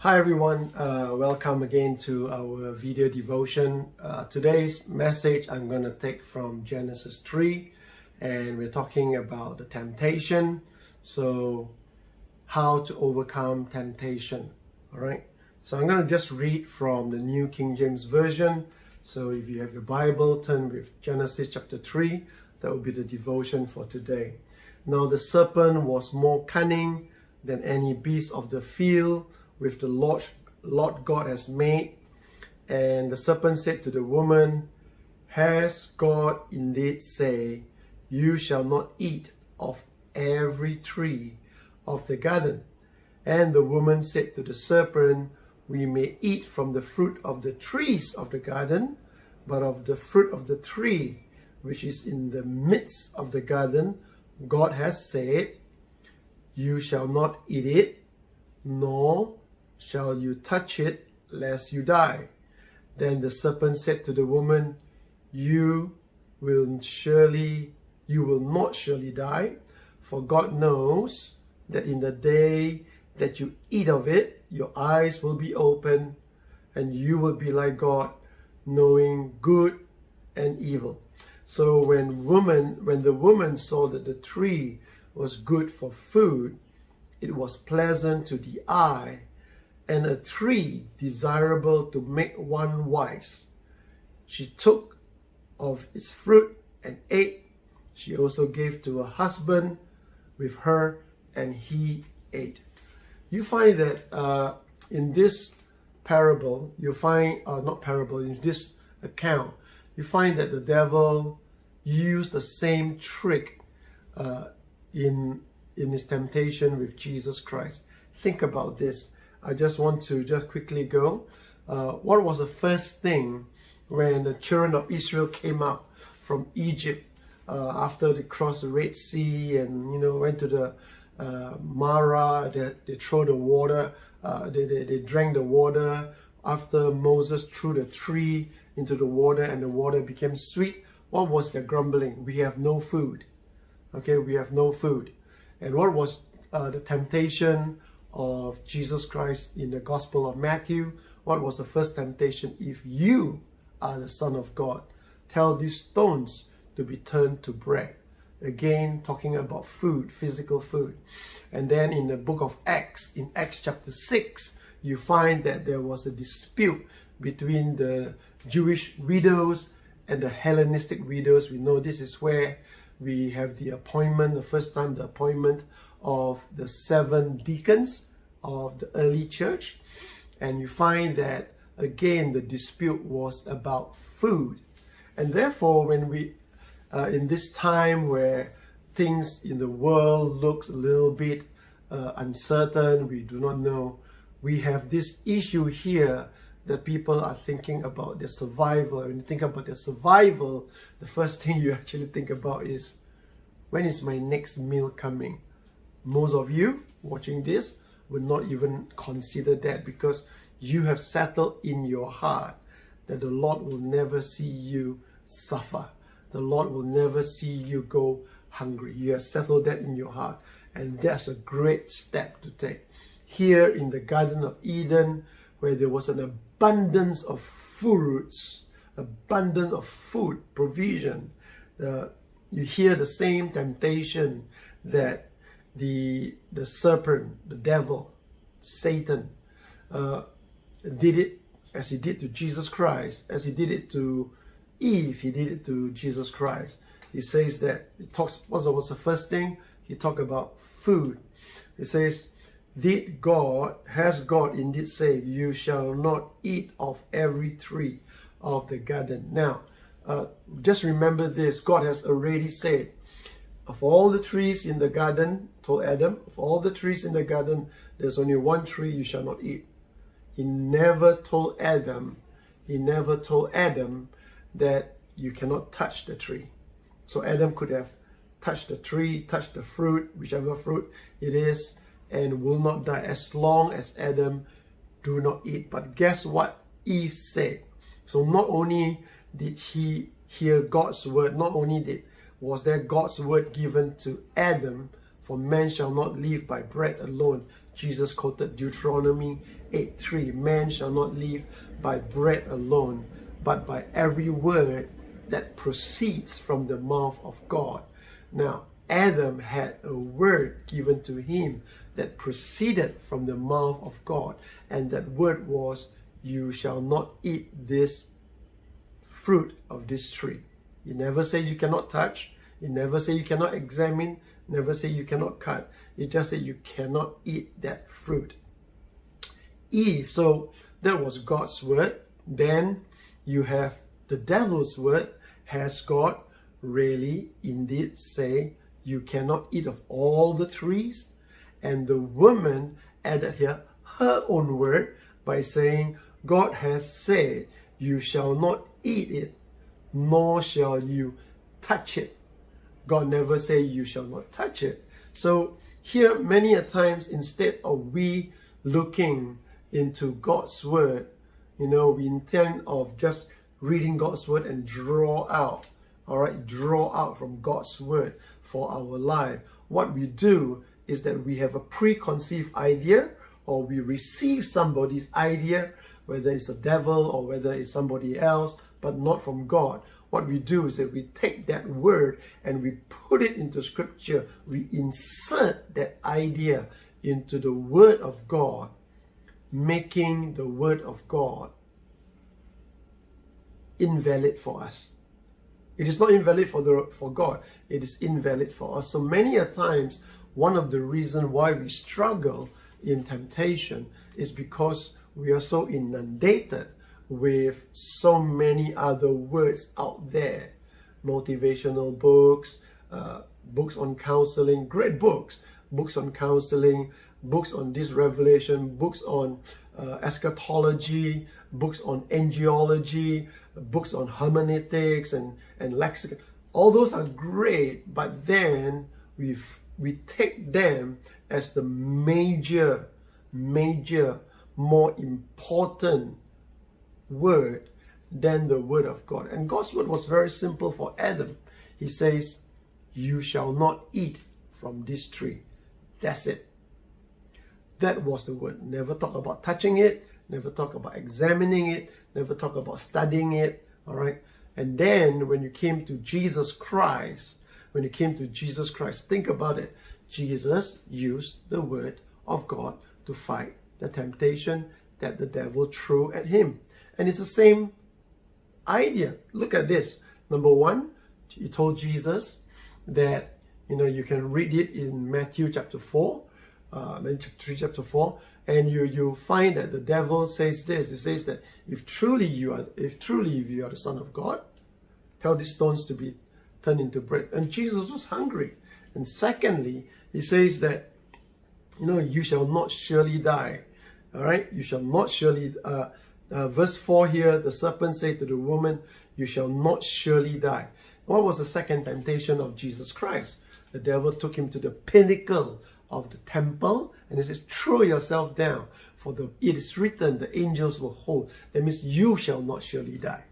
Hi everyone, welcome again to our video devotion. Today's message I'm going to take from Genesis 3, and we're talking about the temptation. So how to overcome temptation. All right, so I'm going to just read from the New King James Version. So if you have your Bible, turn with Genesis chapter 3. That will be the devotion for today. Now the serpent was more cunning than any beast of the field which the Lord God has made. And the serpent said to the woman, Has God indeed said, You shall not eat of every tree of the garden? And the woman said to the serpent, We may eat from the fruit of the trees of the garden, but of the fruit of the tree which is in the midst of the garden, God has said, You shall not eat it, nor shall you touch it, lest you die. Then the serpent said to the woman, You will not surely die, for God knows that in the day that you eat of it, your eyes will be open, and you will be like God, knowing good and evil. So when the woman saw that the tree was good for food, it was pleasant to the eye, and a tree desirable to make one wise. She took of its fruit and ate. She also gave to her husband with her, and he ate. You find that in this parable, in this account, you find that the devil used the same trick in his temptation with Jesus Christ. Think about this. I just want to quickly go. What was the first thing when the children of Israel came out from Egypt after they crossed the Red Sea and went to the Mara? They threw the water. They drank the water. After Moses threw the tree into the water and the water became sweet, what was their grumbling? We have no food. Okay, we have no food. And what was the temptation of Jesus Christ in the Gospel of Matthew? What was the first temptation? If you are the Son of God, tell these stones to be turned to bread. Again, talking about food, physical food. And then in the book of Acts, in Acts chapter 6, you find that there was a dispute between the Jewish widows and the Hellenistic widows. We know this is where we have the appointment, the first time the appointment of the 7 deacons of the early church. And you find that again the dispute was about food. And therefore when we in this time where things in the world looks a little bit uncertain, we do not know, we have this issue here that people are thinking about their survival. When you think about their survival, the first thing you actually think about is, when is my next meal coming? Most of you watching this will not even consider that, because you have settled in your heart that the Lord will never see you suffer. The Lord will never see you go hungry. You have settled that in your heart, and that's a great step to take. Here in the Garden of Eden, where there was an abundance of fruits, abundance of food, provision, you hear the same temptation that the serpent, the devil, Satan, did it as he did to Jesus Christ, as he did it to Eve, he did it to Jesus Christ. He says that, what's the first thing? He talked about food. He says, has God indeed said, You shall not eat of every tree of the garden? Now, just remember this, God has already said, of all the trees in the garden, told Adam, of all the trees in the garden, there's only one tree you shall not eat. He never told Adam that you cannot touch the tree. So Adam could have touched the tree, touched the fruit, whichever fruit it is, and will not die as long as Adam do not eat. But guess what Eve said? So not only did he hear God's word, not only was there God's word given to Adam, for man shall not live by bread alone. Jesus quoted Deuteronomy 8:3. Man shall not live by bread alone, but by every word that proceeds from the mouth of God. Now, Adam had a word given to him that proceeded from the mouth of God, and that word was, you shall not eat this fruit of this tree. He never said you cannot touch. He never said you cannot examine. Never say you cannot cut. He just said you cannot eat that fruit. Eve, so that was God's word. Then you have the devil's word. Has God really indeed say you cannot eat of all the trees? And the woman added here her own word by saying, God has said you shall not eat it, nor shall you touch it. God never say you shall not touch it. So here many a times, instead of we looking into God's word, we intend of just reading God's word and draw out from God's word for our life. What we do is that we have a preconceived idea, or we receive somebody's idea, whether it's the devil or whether it's somebody else, but not from God. What we do is that we take that word and we put it into scripture. We insert that idea into the word of God, making the word of God invalid for us. It is not invalid for God. It is invalid for us. So many a times, one of the reasons why we struggle in temptation is because we are so inundated with so many other words out there. Motivational books, books on counseling, great books on counseling, books on this revelation, books on eschatology, books on angiology, books on hermeneutics and lexicon. All those are great, but then we take them as the major, more important word than the word of God. And God's word was very simple for Adam. He says, you shall not eat from this tree. That's it. That was the word. Never talk about touching it, never talk about examining it, never talk about studying it. All right. And then when you came to Jesus Christ, think about it. Jesus used the word of God to fight the temptation that the devil threw at him. And it's the same idea. Look at this. Number one, he told Jesus that, you can read it in Matthew chapter 4, Matthew 3 chapter 4, and you find that the devil says this. He says that if truly you are the Son of God, tell these stones to be turned into bread. And Jesus was hungry. And secondly, he says that, you shall not surely die. All right, you shall not surely. Verse 4 here, the serpent said to the woman, you shall not surely die. What was the second temptation of Jesus Christ? The devil took him to the pinnacle of the temple and he says, throw yourself down, for it is written, the angels will hold. That means you shall not surely die.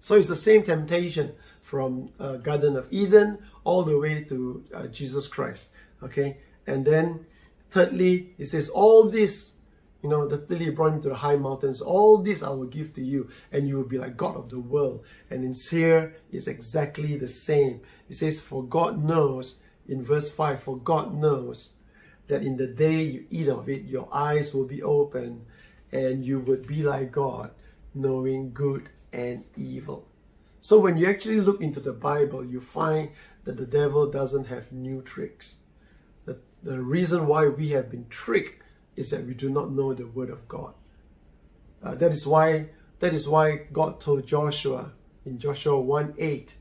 So it's the same temptation from Garden of Eden all the way to Jesus Christ. Okay, and then thirdly, he says, all this, thirdly he brought him to the high mountains. All this I will give to you, and you will be like God of the world. And in here, it's exactly the same. He says, for God knows, in verse 5, for God knows that in the day you eat of it, your eyes will be open, and you would be like God, knowing good and evil. So when you actually look into the Bible, you find that the devil doesn't have new tricks. The reason why we have been tricked is that we do not know the word of God. That is why God told Joshua in Joshua 1:8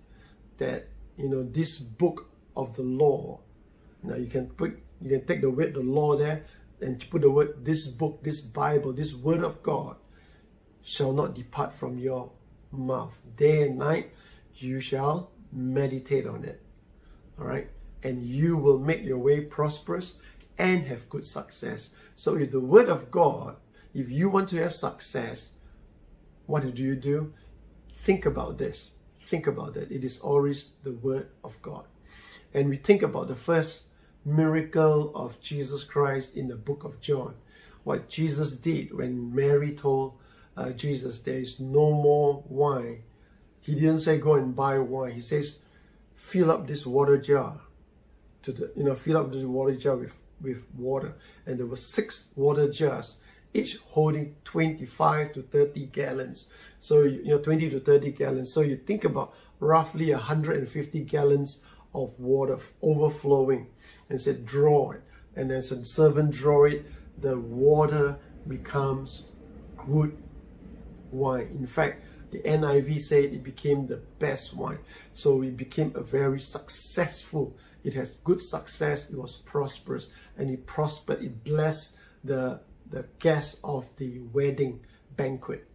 that this book of the law. Now you can take the word the law there and put the word this book, this Bible, this word of God shall not depart from your mouth. Day and night you shall meditate on it. All right, and you will make your way prosperous and have good success. So if the word of God, if you want to have success, what do you do? Think about this. Think about that. It is always the word of God. And we think about the first miracle of Jesus Christ in the book of John. What Jesus did when Mary told Jesus, there is no more wine. He didn't say go and buy wine. He says, fill up this water jar fill up this water jar with water. And there were 6 water jars, each holding 25 to 30 gallons. So 20 to 30 gallons. So you think about roughly 150 gallons of water overflowing, and said draw it. And as a servant draw it, the water becomes good wine. In fact, the NIV said it became the best wine. So it became a very successful. It has good success. It was prosperous, and it prospered. It blessed the guests of the wedding banquet.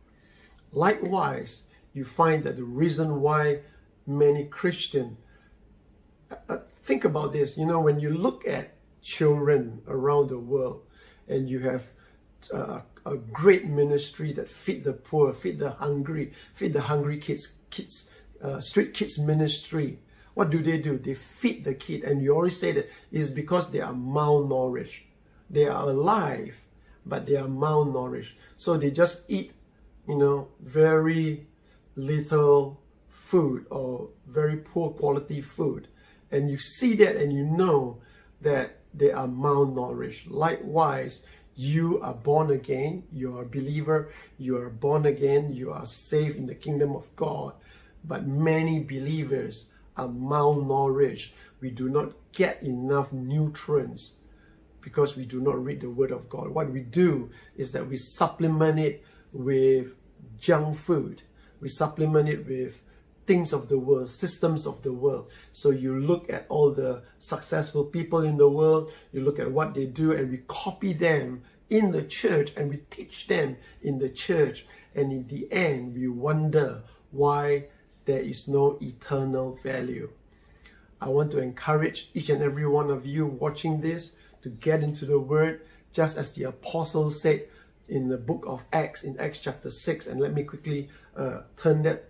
Likewise, you find that the reason why many Christians think about this, when you look at children around the world, and you have a great ministry that feed the poor, feed the hungry kids, street kids ministry. What do? They feed the kid, and you always say that it's because they are malnourished. They are alive, but they are malnourished. So they just eat, very little food or very poor quality food. And you see that and you know that they are malnourished. Likewise, you are born again, you are a believer, you are born again, you are saved in the kingdom of God. But many believers are malnourished. We do not get enough nutrients because we do not read the Word of God. What we do is that we supplement it with junk food. We supplement it with things of the world, systems of the world. So you look at all the successful people in the world, you look at what they do, and we copy them in the church, and we teach them in the church. And in the end, we wonder why there is no eternal value. I want to encourage each and every one of you watching this to get into the Word, just as the apostle said in the book of Acts, in Acts chapter 6. And let me quickly turn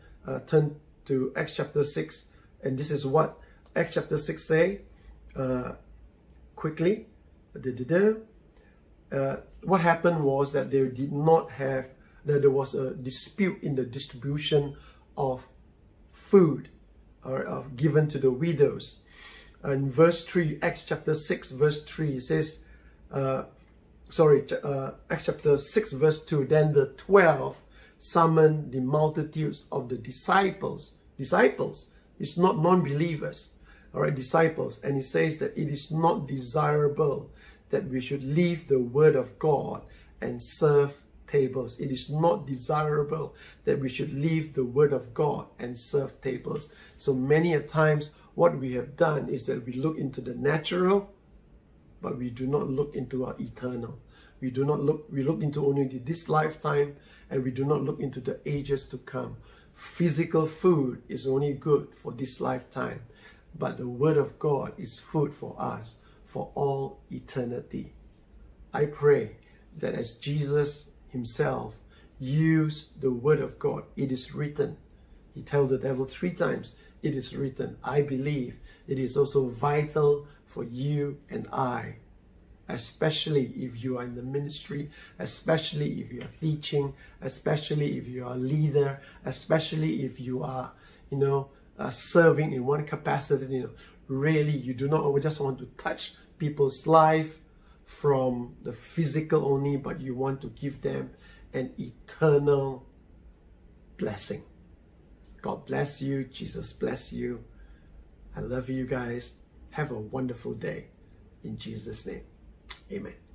to Acts chapter 6. And this is what Acts chapter 6 say. Quickly. What happened was that they did not have, that there was a dispute in the distribution of food or given to the widows. And verse 3, Acts chapter 6 verse 3, it says, Acts chapter 6 verse 2, then the 12 summoned the multitudes of the disciples. Disciples, it's not non-believers, all right, disciples. And it says that it is not desirable that we should leave the Word of God and serve tables. It is not desirable that we should leave the Word of God and serve tables. So many a times what we have done is that we look into the natural, but we do not look into our eternal. We look into only this lifetime, and we do not look into the ages to come. Physical food is only good for this lifetime, but the Word of God is food for us for all eternity. I pray that as Jesus himself used the Word of God, it is written. He tells the devil 3 times, it is written. I believe it is also vital for you and I, especially if you are in the ministry, especially if you are teaching, especially if you are a leader, especially if you are, serving in one capacity. Really, you do not just want to touch people's life from the physical only, but you want to give them an eternal blessing. God bless you. Jesus bless you. I love you guys. Have a wonderful day. In Jesus' name, amen.